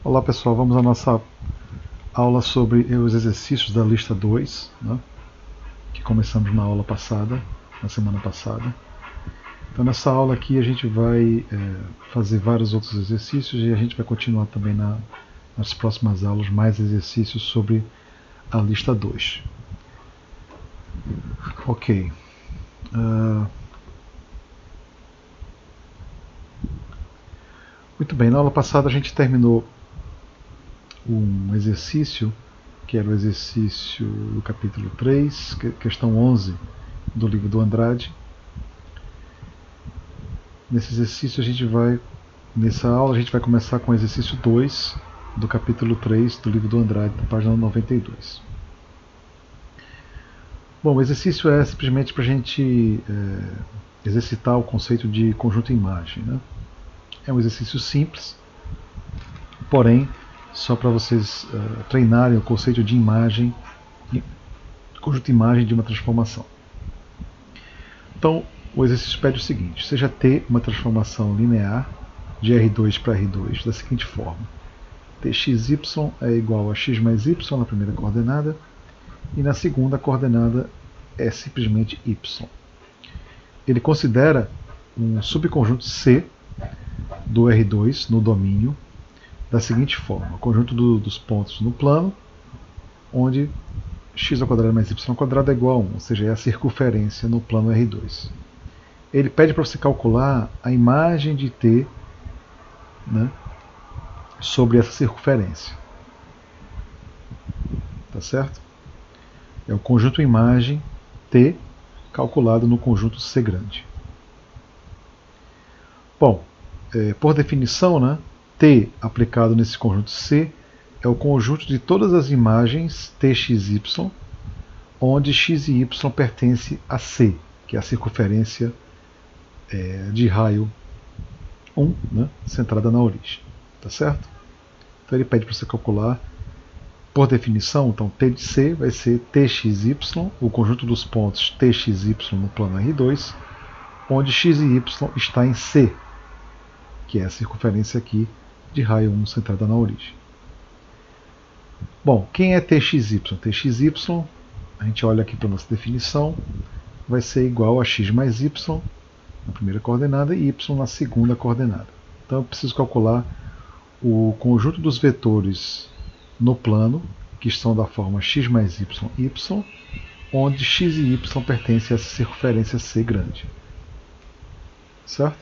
Olá pessoal, vamos à nossa aula sobre os exercícios da lista 2, né, que começamos na aula passada, na semana passada. Então nessa aula aqui a gente vai fazer vários outros exercícios e a gente vai continuar também nas próximas aulas mais exercícios sobre a lista 2. Ok. Muito bem, na aula passada a gente terminou um exercício, que era o exercício do capítulo 3, questão 11 do livro do Andrade. Nesse exercício nessa aula a gente vai começar com o exercício 2 do capítulo 3 do livro do Andrade, da página 92. Bom, o exercício é simplesmente para a gente exercitar o conceito de conjunto-imagem, né? É um exercício simples, porém, só para vocês treinarem o conceito de imagem, conjunto-imagem de uma transformação. Então, o exercício pede o seguinte: seja T uma transformação linear de R2 para R2 da seguinte forma: Txy é igual a x mais y na primeira coordenada, e na segunda coordenada é simplesmente y. Ele considera um subconjunto C do R2 no domínio da seguinte forma: conjunto dos pontos no plano, onde x² mais y² é igual a 1, ou seja, é a circunferência no plano R2. Ele pede para você calcular a imagem de T, né, sobre essa circunferência. Tá certo? É o conjunto imagem T calculado no conjunto C grande. Bom, por definição, né, T aplicado nesse conjunto C é o conjunto de todas as imagens Txy, onde x e y pertence a C, que é a circunferência de raio 1, né, centrada na origem. Tá certo? Então ele pede para você calcular, por definição, então T de C vai ser Txy, o conjunto dos pontos Txy no plano R2, onde x e y está em C, que é a circunferência aqui de raio 1 centrada na origem. Bom, quem é Txy? Txy, a gente olha aqui para a nossa definição, vai ser igual a x mais y na primeira coordenada e y na segunda coordenada. Então eu preciso calcular o conjunto dos vetores no plano, que estão da forma x mais y, y, onde x e y pertencem a essa circunferência C grande. Certo?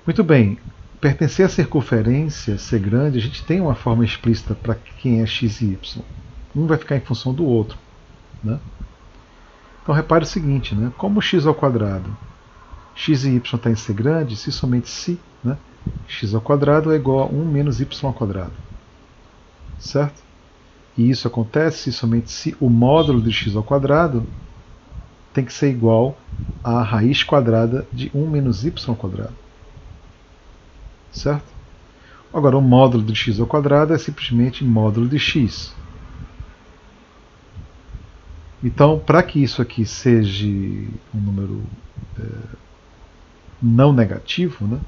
Muito bem. Pertencer à circunferência C grande, a gente tem uma forma explícita para quem é x e y. Um vai ficar em função do outro, né? Então repare o seguinte, né? Como x ao quadrado, x e y está em C grande, se somente se, né, x ao quadrado é igual a 1 menos y ao quadrado. Certo? E isso acontece se somente se o módulo de x ao quadrado tem que ser igual à raiz quadrada de 1 menos y ao quadrado. Certo? Agora, o módulo de x ao quadrado é simplesmente módulo de x. Então, para que isso aqui seja um número não negativo, né,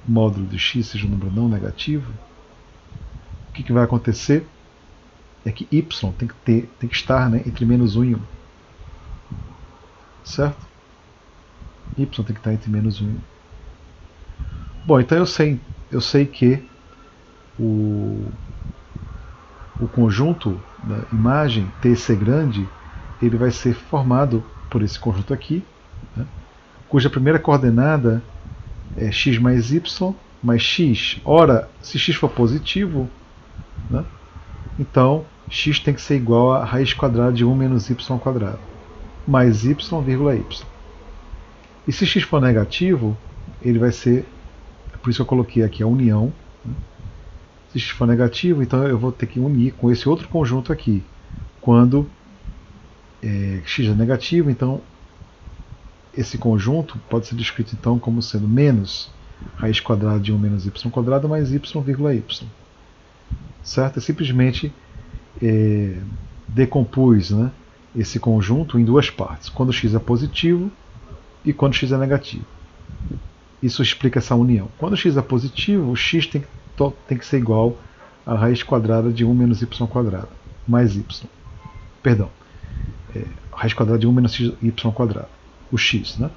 módulo de x seja um número não negativo, o que vai acontecer é que y tem que estar, né, entre menos 1 e 1. Certo? Y tem que estar entre menos 1 e 1. Bom, então eu sei que o conjunto da imagem TC grande, ele vai ser formado por esse conjunto aqui, né, cuja primeira coordenada é x mais y mais x. Ora, se x for positivo, né, então x tem que ser igual a raiz quadrada de 1 menos y ao quadrado, mais y, vírgula y. E se x for negativo, ele vai ser, por isso eu coloquei aqui a união, né? Se x for negativo, então eu vou ter que unir com esse outro conjunto aqui. Quando x é negativo, então esse conjunto pode ser descrito então como sendo menos raiz quadrada de 1 menos y ao quadrado mais y, vírgula y. Certo? Eu simplesmente decompus, né, esse conjunto em duas partes, quando x é positivo e quando x é negativo. Isso explica essa união. Quando x é positivo, o x tem que tem que ser igual à raiz quadrada de 1 menos y quadrado, mais y. Perdão, raiz quadrada de 1 menos y quadrado, o x, né?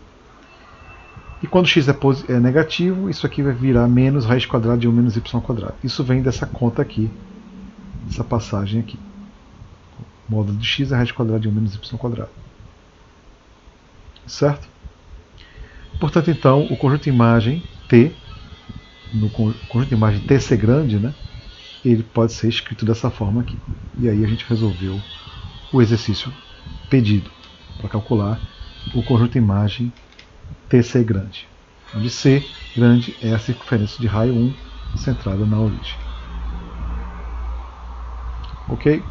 E quando x é negativo, isso aqui vai virar menos raiz quadrada de 1 menos y quadrado. Isso vem dessa conta aqui, dessa passagem aqui. O módulo de x é raiz quadrada de 1 menos y quadrado. Certo? Portanto, então, o conjunto de imagem T, no conjunto de imagem TC grande, né, ele pode ser escrito dessa forma aqui. E aí a gente resolveu o exercício pedido para calcular o conjunto de imagem TC grande, onde C grande é a circunferência de raio 1 centrada na origem. Ok?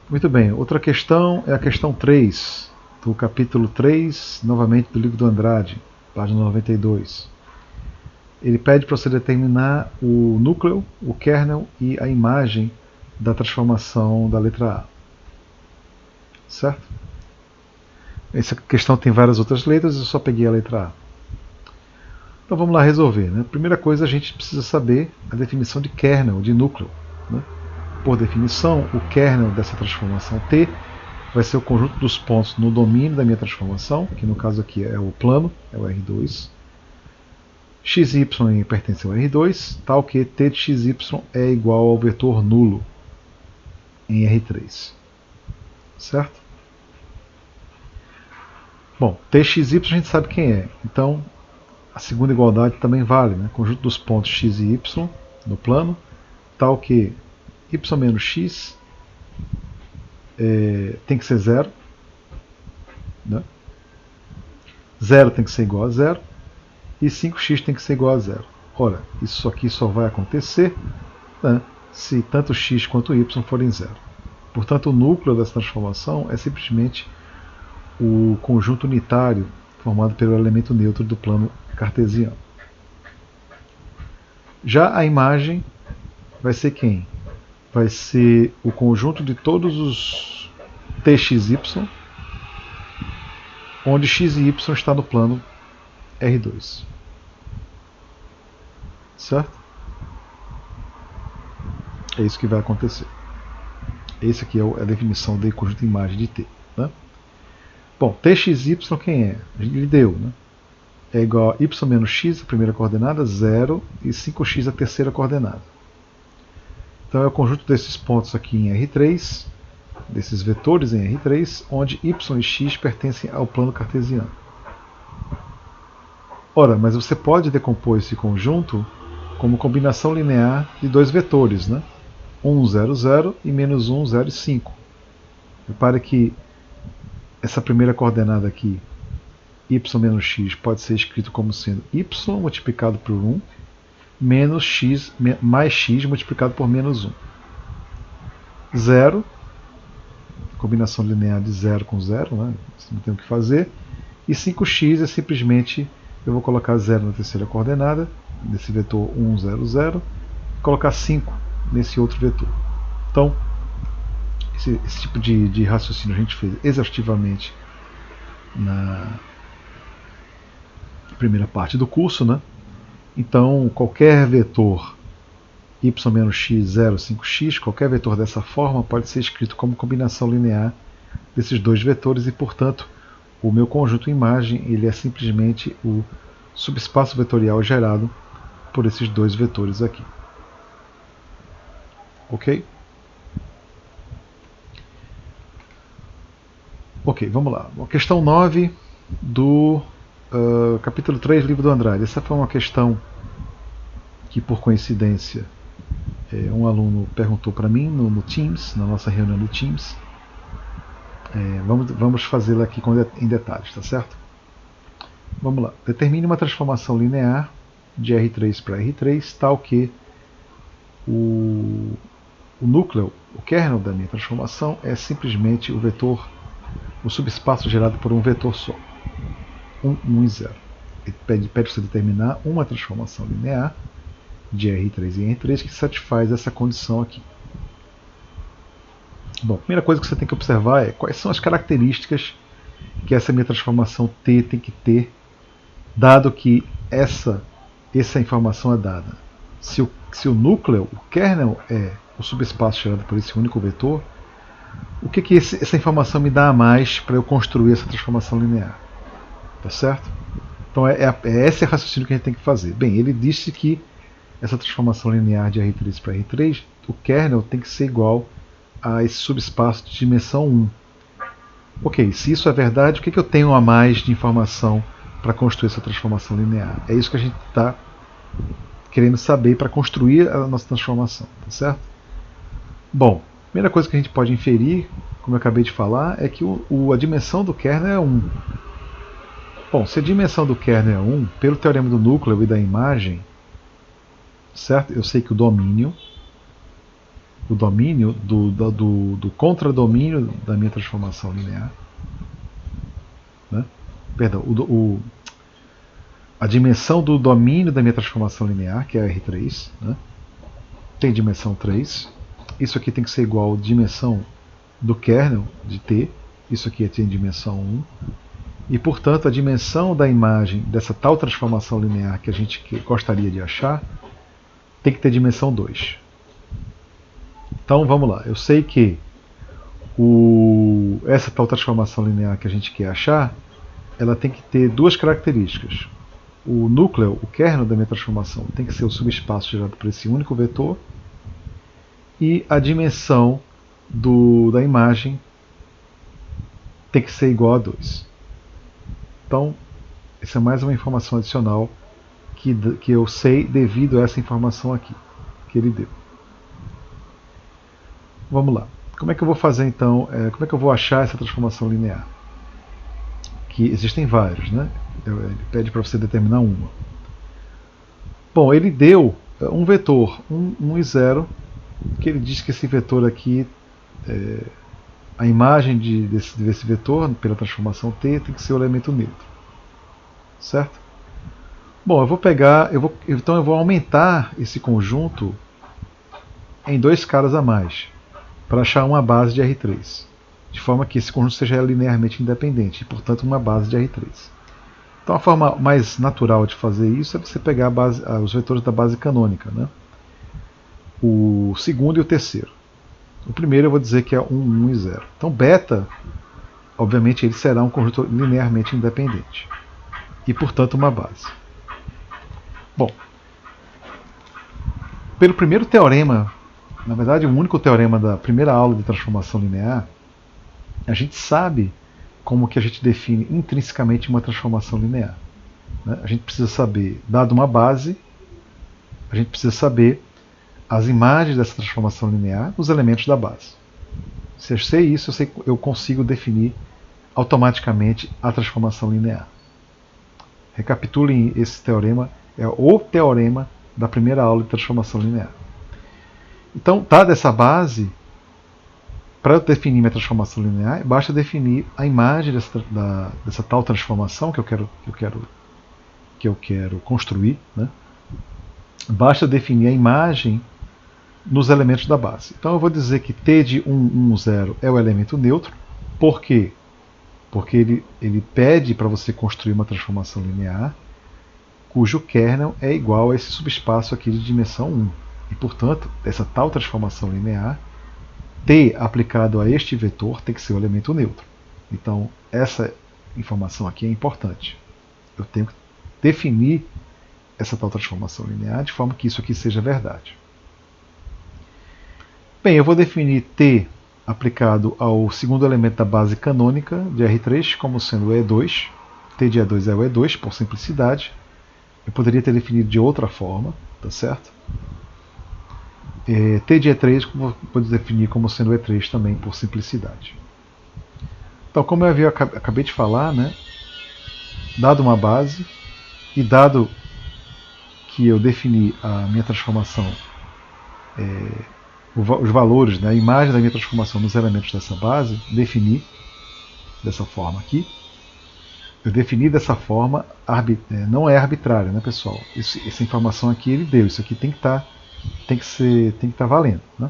Muito bem, outra questão é a questão 3, do capítulo 3, novamente do livro do Andrade, página 92. Ele pede para você determinar o núcleo, o kernel e a imagem da transformação da letra A. Certo? Essa questão tem várias outras letras, eu só peguei a letra A. Então vamos lá resolver, né? Primeira coisa, a gente precisa saber a definição de kernel, de núcleo, né? Por definição, o kernel dessa transformação T vai ser o conjunto dos pontos no domínio da minha transformação, que no caso aqui é o plano, é o R2. XY pertence ao R2, tal que T de XY é igual ao vetor nulo em R3. Certo? Bom, TXY a gente sabe quem é, então a segunda igualdade também vale, né? Conjunto dos pontos x e y no plano, tal que y menos x tem que ser zero, né? 0 tem que ser igual a zero, e 5x tem que ser igual a zero. Ora, isso aqui só vai acontecer, né, se tanto x quanto y forem zero. Portanto, o núcleo dessa transformação é simplesmente o conjunto unitário formado pelo elemento neutro do plano cartesiano. Já a imagem vai ser quem? Vai ser o conjunto de todos os txy, onde x e y está no plano R2. Certo? É isso que vai acontecer. Esse aqui é a definição de conjunto de imagem de T. Né? Bom, txy quem é? A gente lhe deu, né? É igual a y menos x, a primeira coordenada, 0, e 5x, a terceira coordenada. Então é o conjunto desses pontos aqui em R3, desses vetores em R3, onde y e x pertencem ao plano cartesiano. Ora, mas você pode decompor esse conjunto como combinação linear de dois vetores, né? 1, 0, 0 e menos 1, 0 e 5. Repare que essa primeira coordenada aqui, y menos x, pode ser escrito como sendo y multiplicado por 1 menos x mais x multiplicado por menos 1. 0, combinação linear de 0 com 0, né? Você não tem o que fazer. E 5x é simplesmente, eu vou colocar 0 na terceira coordenada, nesse vetor 1, 0, 0, e colocar 5 nesse outro vetor. Então, esse tipo de raciocínio a gente fez exaustivamente na primeira parte do curso, né? Então, qualquer vetor y menos x, 0, 5x, qualquer vetor dessa forma pode ser escrito como combinação linear desses dois vetores e, portanto, o meu conjunto imagem ele é simplesmente o subespaço vetorial gerado por esses dois vetores aqui. Ok? Ok, vamos lá. A questão 9 do capítulo 3, livro do Andrade. Essa foi uma questão que, por coincidência, um aluno perguntou para mim no Teams, na nossa reunião do Teams. Vamos fazê-la aqui em detalhes, tá certo? Vamos lá. Determine uma transformação linear de R3 para R3, tal que o núcleo, o kernel da minha transformação é simplesmente o vetor, o subespaço gerado por um vetor só. 1, 1 e 0. Ele pede para você determinar uma transformação linear de R3 em R3 que satisfaz essa condição aqui. Bom, a primeira coisa que você tem que observar é quais são as características que essa minha transformação T tem que ter, dado que essa informação é dada. Se o núcleo, o kernel, é o subespaço gerado por esse único vetor, o que essa informação me dá a mais para eu construir essa transformação linear? Tá certo? Então é esse raciocínio que a gente tem que fazer. Bem, ele disse que essa transformação linear de R3 para R3, o kernel tem que ser igual a esse subespaço de dimensão 1. Ok, se isso é verdade, o que eu tenho a mais de informação para construir essa transformação linear? É isso que a gente está querendo saber para construir a nossa transformação, tá certo? Bom, a primeira coisa que a gente pode inferir, como eu acabei de falar, é que a dimensão do kernel é 1. Bom, se a dimensão do kernel é 1, pelo teorema do núcleo e da imagem, certo? Eu sei que o domínio do contradomínio da minha transformação linear, né? Perdão, a dimensão do domínio da minha transformação linear, que é R3, né? Tem dimensão 3. Isso aqui tem que ser igual à dimensão do kernel de T. Isso aqui tem dimensão 1. E, portanto, a dimensão da imagem dessa tal transformação linear que a gente gostaria de achar tem que ter dimensão 2. Então, vamos lá. Eu sei que essa tal transformação linear que a gente quer achar, ela tem que ter duas características. O núcleo, o kernel da minha transformação, tem que ser o subespaço gerado por esse único vetor. E a dimensão da imagem tem que ser igual a 2. Então, essa é mais uma informação adicional que eu sei devido a essa informação aqui que ele deu. Vamos lá. Como é que eu vou fazer então? Como é que eu vou achar essa transformação linear? Que existem vários, né? Ele pede para você determinar uma. Bom, ele deu um vetor, 1 e 0, que ele diz que esse vetor aqui, a imagem desse vetor, pela transformação T, tem que ser o elemento neutro. Certo? Bom, então eu vou aumentar esse conjunto em 2 caras a mais, para achar uma base de R3, de forma que esse conjunto seja linearmente independente, e portanto uma base de R3. Então a forma mais natural de fazer isso é você pegar os vetores da base canônica, né? O segundo e o terceiro. O primeiro eu vou dizer que é 1, 1 e 0. Então beta, obviamente, ele será um conjunto linearmente independente, e portanto uma base. Bom, pelo primeiro teorema, na verdade o único teorema da primeira aula de transformação linear, a gente sabe como que a gente define intrinsecamente uma transformação linear, né? A gente precisa saber, dado uma base, a gente precisa saber as imagens dessa transformação linear nos elementos da base. Se eu sei isso, eu consigo definir automaticamente a transformação linear. Recapitulem esse teorema, é o teorema da primeira aula de transformação linear. Então, dada essa base, para eu definir minha transformação linear, basta definir a imagem dessa tal transformação que eu quero construir, né? Basta definir a imagem nos elementos da base. Então eu vou dizer que T de 1, 1, 0 é o elemento neutro. Por quê? Porque ele pede para você construir uma transformação linear cujo kernel é igual a esse subespaço aqui de dimensão 1. E, portanto, essa tal transformação linear, T aplicado a este vetor tem que ser o elemento neutro. Então, essa informação aqui é importante. Eu tenho que definir essa tal transformação linear de forma que isso aqui seja verdade. Bem, eu vou definir T aplicado ao segundo elemento da base canônica de R3 como sendo o E2. T de E2 é o E2, por simplicidade. Eu poderia ter definido de outra forma, tá certo? T de E3 vou definir como sendo o E3 também, por simplicidade. Então, como eu acabei de falar, né, dado uma base e dado que eu defini a minha transformação, os valores, né, a imagem da minha transformação nos elementos dessa base, defini dessa forma aqui. Eu defini dessa forma, não é arbitrária, né, pessoal? Essa informação aqui ele deu, isso aqui tem que estar valendo, né?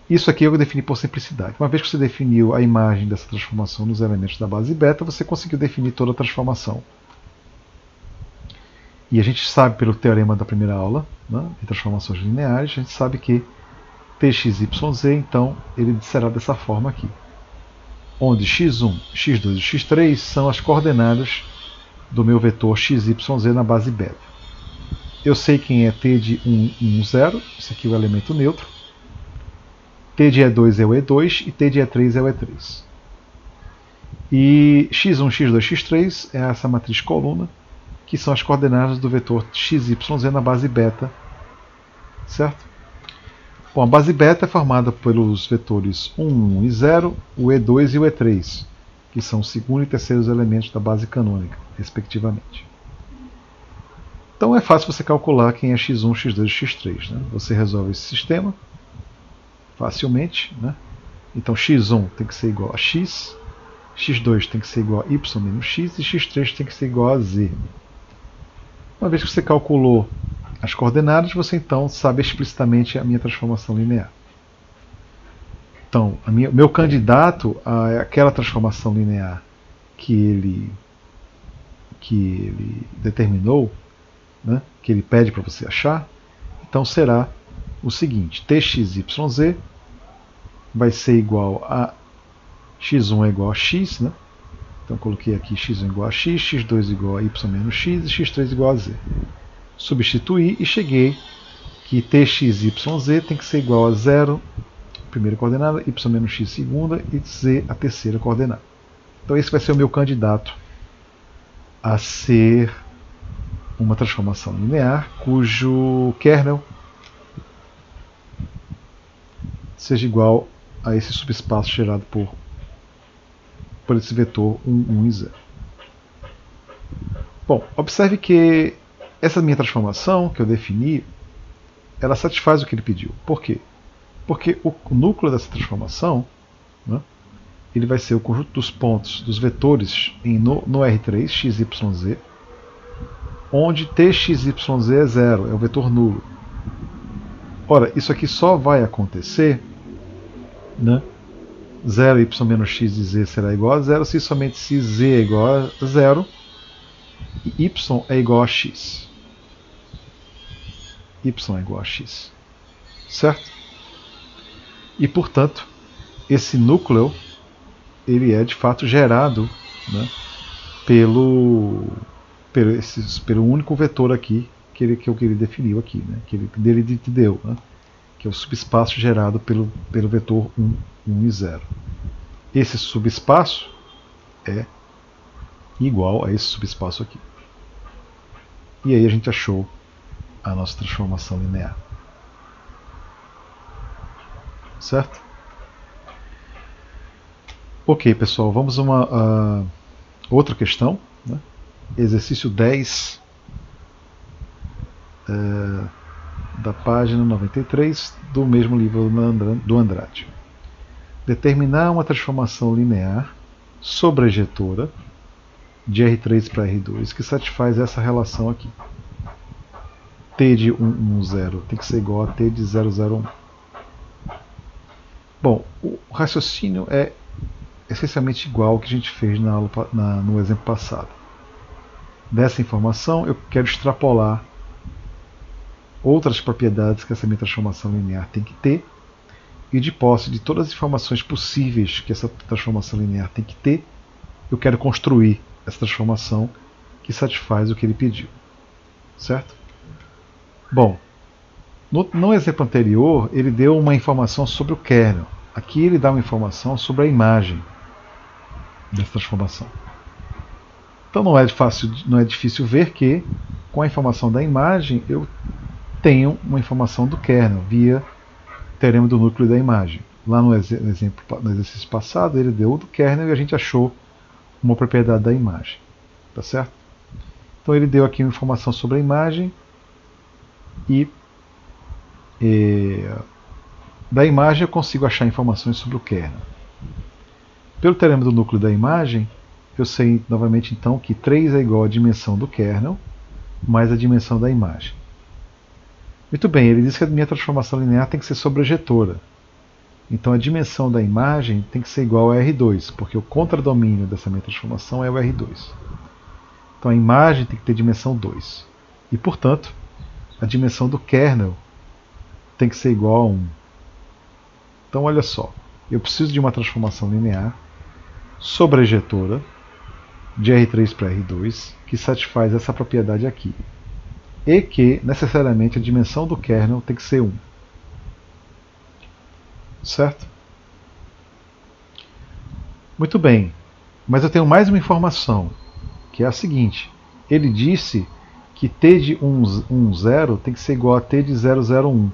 Isso aqui eu defini por simplicidade. Uma vez que você definiu a imagem dessa transformação nos elementos da base beta, você conseguiu definir toda a transformação. E a gente sabe pelo teorema da primeira aula, né, de transformações lineares, a gente sabe que txyz, então, ele será dessa forma aqui. Onde x1, x2 e x3 são as coordenadas do meu vetor xyz na base beta. Eu sei quem é t de 1, 1, 0, isso aqui é o elemento neutro. T de E2 é o E2 e T de E3 é o E3. E x1, x2, x3 é essa matriz coluna, que são as coordenadas do vetor xyz na base beta, certo? Bom, a base beta é formada pelos vetores 1, 1 e 0, o E2 e o E3, que são os segundo e terceiros elementos da base canônica, respectivamente. Então é fácil você calcular quem é x1, x2 e x3. Né? Você resolve esse sistema facilmente. Né? Então x1 tem que ser igual a x, x2 tem que ser igual a y menos x e x3 tem que ser igual a z. Uma vez que você calculou as coordenadas, você então sabe explicitamente a minha transformação linear. Então, meu candidato a aquela transformação linear que ele determinou, né, que ele pede para você achar, então será o seguinte: txyz vai ser igual a x1 é igual a x, né? Então coloquei aqui x1 igual a x, x2 igual a y menos x e x3 igual a z. Substituí e cheguei que txyz tem que ser igual a 0, primeira coordenada, y menos x segunda e z a terceira coordenada. Então esse vai ser o meu candidato a ser uma transformação linear cujo kernel seja igual a esse subespaço gerado por esse vetor 1, 1 e 0. Bom, observe que essa minha transformação que eu defini, ela satisfaz o que ele pediu. Por quê? Porque o núcleo dessa transformação, né, ele vai ser o conjunto dos pontos dos vetores no R3, xyz, onde txyz é 0, é o vetor nulo. Ora, isso aqui só vai acontecer, né, 0, y menos x e z será igual a 0 se somente se z é igual a 0 e y é igual a x. Y é igual a x. Certo? E, portanto, esse núcleo ele é de fato gerado, né, pelo único vetor aqui que ele definiu aqui, né, que ele deu, né, que é o subespaço gerado pelo vetor 1, 1 e 0. Esse subespaço é igual a esse subespaço aqui. E aí a gente achou a nossa transformação linear. Certo? Ok, pessoal, vamos a uma outra questão. Né? Exercício 10 da página 93 do mesmo livro do Andrade. Determinar uma transformação linear sobrejetora de R3 para R2 que satisfaz essa relação aqui. T de 1, 1, 0 tem que ser igual a T de 0, 0, 1. Bom, o raciocínio é essencialmente igual ao que a gente fez no exemplo passado. Dessa informação, eu quero extrapolar outras propriedades que essa minha transformação linear tem que ter, e de posse de todas as informações possíveis que essa transformação linear tem que ter, eu quero construir essa transformação que satisfaz o que ele pediu. Certo? Bom, no exemplo anterior, ele deu uma informação sobre o kernel. Aqui ele dá uma informação sobre a imagem dessa transformação. Então não é difícil ver que, com a informação da imagem, eu tenho uma informação do kernel via teorema do núcleo da imagem. Lá no exercício passado, ele deu o do kernel e a gente achou uma propriedade da imagem. Tá certo? Então ele deu aqui uma informação sobre a imagem e da imagem eu consigo achar informações sobre o kernel. Pelo teorema do núcleo da imagem, eu sei novamente então que 3 é igual à dimensão do kernel mais a dimensão da imagem. Muito bem, ele diz que a minha transformação linear tem que ser sobrejetora. Então a dimensão da imagem tem que ser igual a R2, porque o contradomínio dessa minha transformação é o R2. Então a imagem tem que ter dimensão 2. E, portanto, a dimensão do kernel tem que ser igual a 1. Então, olha só, eu preciso de uma transformação linear sobrejetora de R3 para R2 que satisfaz essa propriedade aqui. E que, necessariamente, a dimensão do kernel tem que ser 1. Certo? Muito bem, mas eu tenho mais uma informação, que é a seguinte. Ele disse que t de 0 tem que ser igual a t de 001.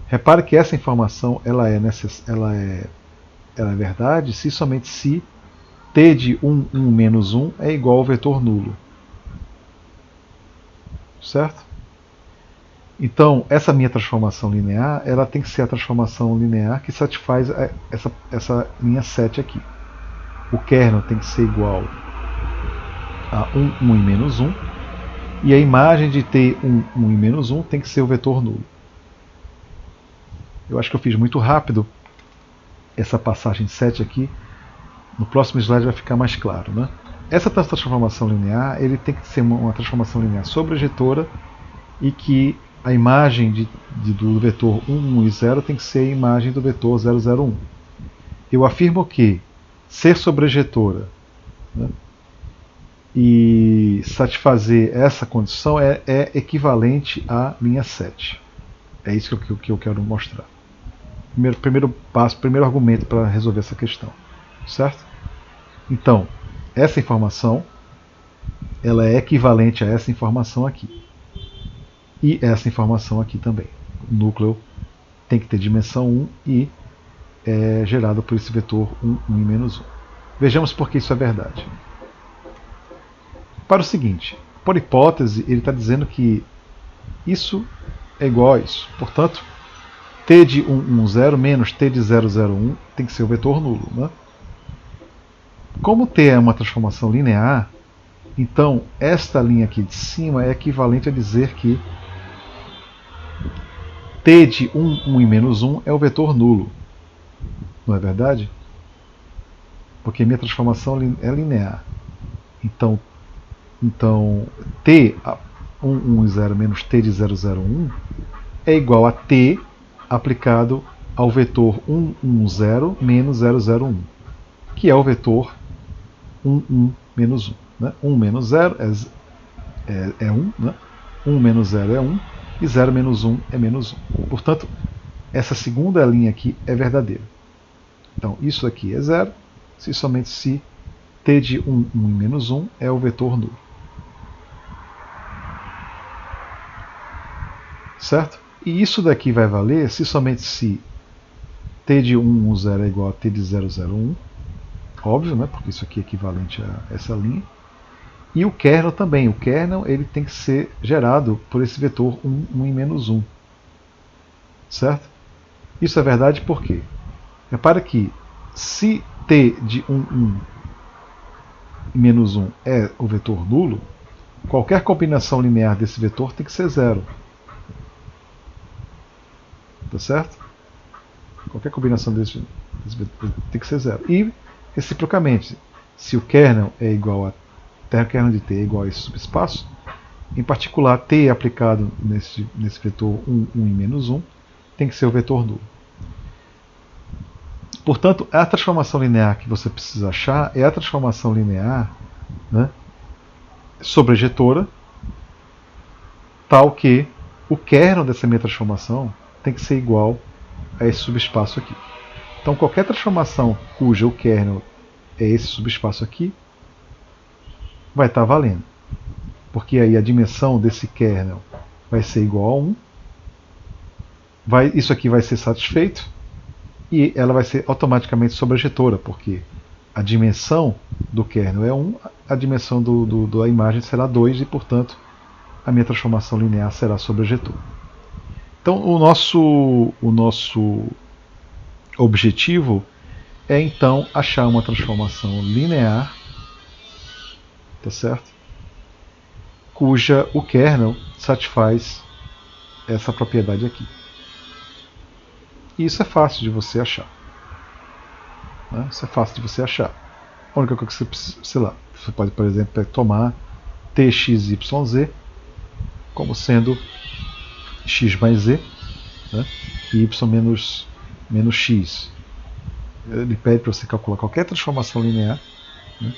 Repare que essa informação ela é verdade se somente se t de 1 menos 1 é igual ao vetor nulo. Certo? Então, essa minha transformação linear, ela tem que ser a transformação linear que satisfaz essa linha 7 aqui. O kernel tem que ser igual a 1 e menos 1, e a imagem de t 1 e menos 1 tem que ser o vetor nulo. Eu acho que eu fiz muito rápido essa passagem 7 aqui. No próximo slide vai ficar mais claro, né? Essa transformação linear, ele tem que ser uma transformação linear sobrejetora e que a imagem do vetor 1 e 0 tem que ser a imagem do vetor 001. Eu afirmo que ser sobrejetora, né, e satisfazer essa condição é equivalente à linha 7. É isso que eu quero mostrar. Primeiro passo, primeiro argumento para resolver essa questão. Certo? Então, essa informação ela é equivalente a essa informação aqui. E essa informação aqui também. O núcleo tem que ter dimensão 1 e é gerado por esse vetor 1 e menos 1. Vejamos por que isso é verdade. Para o seguinte, por hipótese, ele está dizendo que isso é igual a isso. Portanto, t de 110 menos t de 001 tem que ser o vetor nulo. Né? Como t é uma transformação linear, então esta linha aqui de cima é equivalente a dizer que t de 1 e menos 1 é o vetor nulo. Não é verdade? Porque minha transformação é linear. Então t 1, 0 menos t de 001 é igual a t aplicado ao vetor 110 menos 001, que é o vetor 1 menos 1. Né? 1 menos 0 é 1, né? 1 menos 0 é 1 e 0 menos 1 é menos 1. Portanto, essa segunda linha aqui é verdadeira. Então, isso aqui é 0, se somente se t de 1 e menos 1 é o vetor nulo. Certo? E isso daqui vai valer se somente se t de 110 é igual a t de 001, óbvio, né? Porque isso aqui é equivalente a essa linha. E o kernel também. O kernel ele tem que ser gerado por esse vetor 1 e menos 1. Certo? Isso é verdade por quê? Repara que se t de 1 e menos 1 é o vetor nulo, qualquer combinação linear desse vetor tem que ser 0. Tá certo? Qualquer combinação desse vetor tem que ser 0. E, reciprocamente, se o kernel é igual a o kernel de t é igual a esse subespaço, em particular t aplicado nesse vetor 1 e menos 1 tem que ser o vetor nulo. Portanto, a transformação linear que você precisa achar é a transformação linear, né, sobrejetora, tal que o kernel dessa minha transformação tem que ser igual a esse subespaço aqui. Então, qualquer transformação cuja o kernel é esse subespaço aqui vai estar valendo. Porque aí a dimensão desse kernel vai ser igual a 1. Isso aqui vai ser satisfeito. E ela vai ser automaticamente sobrejetora, porque a dimensão do kernel é 1, a dimensão da imagem será 2 e, portanto, a minha transformação linear será sobrejetora. Então, o nosso objetivo é, então, achar uma transformação linear, tá certo? Cuja o kernel satisfaz essa propriedade aqui. E isso é fácil de você achar. Né? Isso é fácil de você achar. A única coisa que você precisa, sei lá, você pode, por exemplo, tomar txyz como sendo x mais z, né, e y menos x. Ele pede para você calcular qualquer transformação linear, né,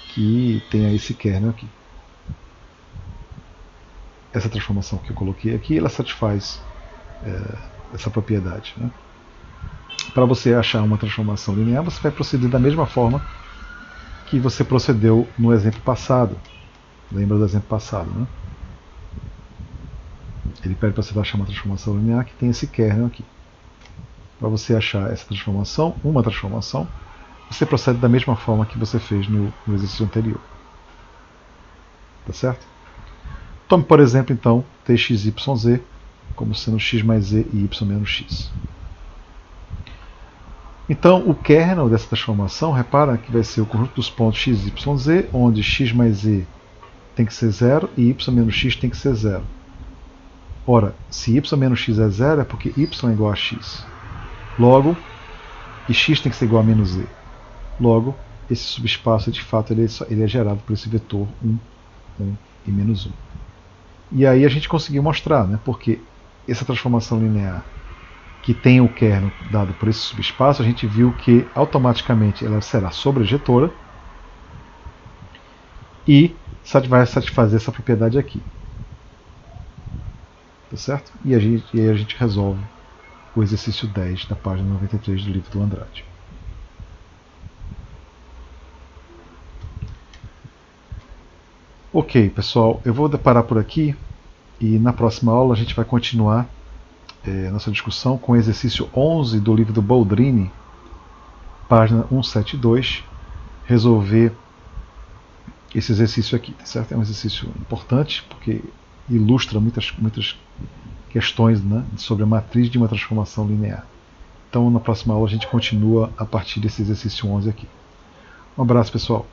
que tenha esse kernel aqui. Essa transformação que eu coloquei aqui, ela satisfaz essa propriedade. Né? Para você achar uma transformação linear, você vai proceder da mesma forma que você procedeu no exemplo passado. Lembra do exemplo passado, né? Ele pede para você achar uma transformação linear que tem esse kernel aqui. Para você achar essa transformação, uma transformação, você procede da mesma forma que você fez no exercício anterior. Tá certo? Tome, por exemplo, então, txyz como sendo x mais z e y menos x. Então, o kernel dessa transformação, repara que vai ser o conjunto dos pontos x, y, z, onde x mais z tem que ser 0 e y menos x tem que ser 0. Ora, se y menos x é 0 é porque y é igual a x. Logo, e x tem que ser igual a menos z. Logo, esse subespaço, de fato, ele é gerado por esse vetor 1, 1 e menos 1. E aí a gente conseguiu mostrar, né, porque essa transformação linear que tem o kernel dado por esse subespaço, a gente viu que automaticamente ela será sobrejetora e vai satisfazer essa propriedade aqui. Tá certo? E aí a gente resolve o exercício 10 da página 93 do livro do Andrade. Ok, pessoal, eu vou parar por aqui e na próxima aula a gente vai continuar nossa discussão com o exercício 11 do livro do Boldrini, página 172, resolver esse exercício aqui, tá certo? É um exercício importante porque ilustra muitas questões, né, sobre a matriz de uma transformação linear. Então, na próxima aula a gente continua a partir desse exercício 11 aqui. Um abraço, pessoal.